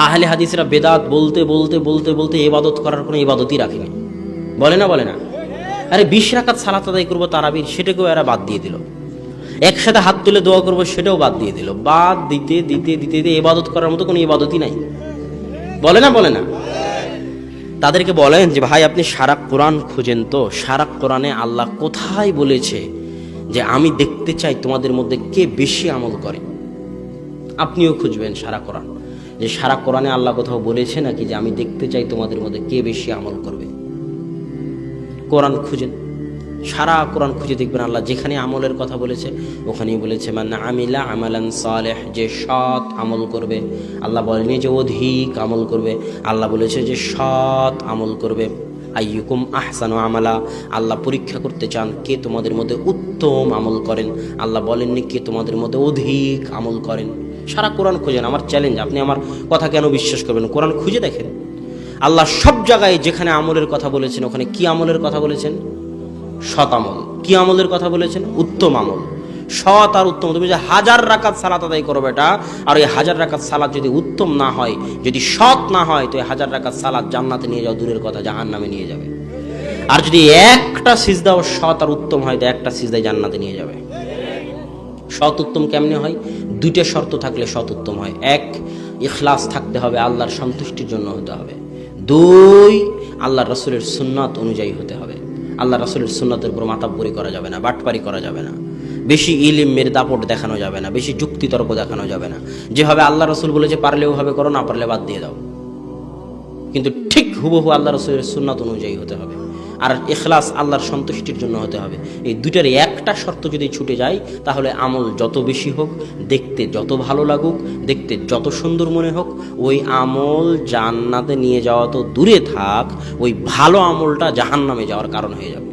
আহলে হাদিসরা বেদাত বলতে বলতে বলতে বলতে ইবাদত করার কোনো ইবাদতই রাখেনি। বলে না আরে 20 রাকাত সালাত আদায় করবো তারাবির, সেটাকেও এরা বাদ দিয়ে দিল। একসাথে হাত তুলে দোয়া করবো, সেটাও বাদ দিয়ে দিল। বাদ দিতে দিতে দিতে দিতে ইবাদত করার মতো কোনো ইবাদতই নাই। বলে না তাদেরকে বলেন যে ভাই আপনি সারা কোরআন খুঁজেন তো, সারা কোরআনে আল্লাহ কোথায় বলেছে যে আমি দেখতে চাই তোমাদের মধ্যে কে বেশি আমল করে? আপনিও খুঁজবেন সারা কোরআন, যে সারা কোরআনে আল্লাহ কোথাও বলেছে নাকি যে আমি দেখতে চাই তোমাদের মধ্যে কে বেশি আমল করবে। কোরআন খুঁজেন, সারা কোরআন খুঁজে দেখবেন আল্লাহ যেখানে আমলের কথা বলেছে ওখানেই বলেছে মান আমিলা আমালান সালেহ, যে সৎ আমল করবে। আল্লাহ বলেনি যে অধিক আমল করবে, আল্লাহ বলেছে যে সৎ আমল করবে। আইয়ুকুম আহসানু আমালা, আল্লাহ পরীক্ষা করতে চান কে তোমাদের মধ্যে উত্তম আমল করেন। আল্লাহ বলেননি কে তোমাদের মধ্যে অধিক আমল করেন। সারা কোরআন খুঁজেন। আমার চ্যালেঞ্জ, আপনি আমার কথা কেন বিশ্বাস করবেন? কোরআন খুঁজে দেখেন। আল্লাহ সব জায়গায় যেখানে আমলের কথা বলেছেন ওখানে কি আমলের কথা বলেছেন? সৎ আমল। কি আমলের কথা বলেছেন? উত্তম আমল। সৎ আর উত্তম। তুমি যে 1000 রাকাত সালাত আদায় করো বেটা, আর ওই 1000 রাকাত সালাত যদি উত্তম না হয়, যদি সৎ না হয়, তো 1000 রাকাত সালাত জান্নাতে নিয়ে যাও দূরের কথা, জাহান্নামে নিয়ে যাবে। আর যদি একটা সিজদাও সৎ আর উত্তম হয়, তো একটা সিজদাই জান্নাতে নিয়ে যাবে। সৎ উত্তম কেমনে হয়? 2টা শর্ত থাকলে সৎ উত্তম হয়। 1, ইখলাস থাকতে হবে, আল্লাহর সন্তুষ্টির জন্য হতে হবে। 2, আল্লাহর রাসূলের সুন্নাত অনুযায়ী হতে হবে। আল্লাহ রাসূলের সুন্নাতের উপর মাতাব্বরি করা যাবে না, বাটপারি করা যাবে না, বেশি ইলমের দাপট দেখানো যাবে না, বেশি যুক্তিতর্ক দেখানো যাবে না। যেভাবে আল্লাহ রাসূল বলেছে পারলে ওভাবে করো, না পারলে বাদ দিয়ে দাও, কিন্তু ঠিক হুবহু আল্লাহ রাসূলের সুন্নাত অনুযায়ী হতে হবে। আর ইখলাস আল্লাহর সন্তুষ্টির জন্য হতে হবে। এই দুইটার একটা শর্ত যদি ছুটে যায়, তাহলে আমল যত বেশি হোক, দেখতে যত ভালো লাগুক, দেখতে যত সুন্দর মনে হোক, ওই আমল জান্নাতে নিয়ে যাওয়া তো দূরে থাক, ওই ভালো আমলটা জাহান্নামে যাওয়ার কারণ হয়ে যাবে।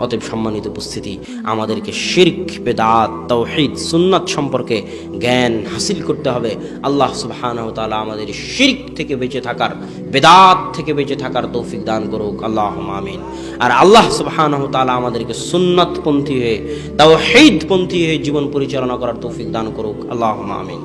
অতএব সম্মানিত উপস্থিতি, আমাদেরকে শিরক, বেদাত, তাওহীদ, সুন্নাত সম্পর্কে জ্ঞান হাসিল করতে হবে। আল্লাহ সুবহানাহু ওয়া তাআলা আমাদের শিরক থেকে বেঁচে থাকার, বেদাত থেকে বেঁচে থাকার তৌফিক দান করুক, আল্লাহুম্মা আমিন। আর আল্লাহ সুবহানাহু ওয়া তাআলা আমাদেরকে সুন্নাতপন্থী হয়ে, তাওহীদপন্থী হয়ে জীবন পরিচালনা করার তৌফিক দান করুক, আল্লাহুম্মা আমিন।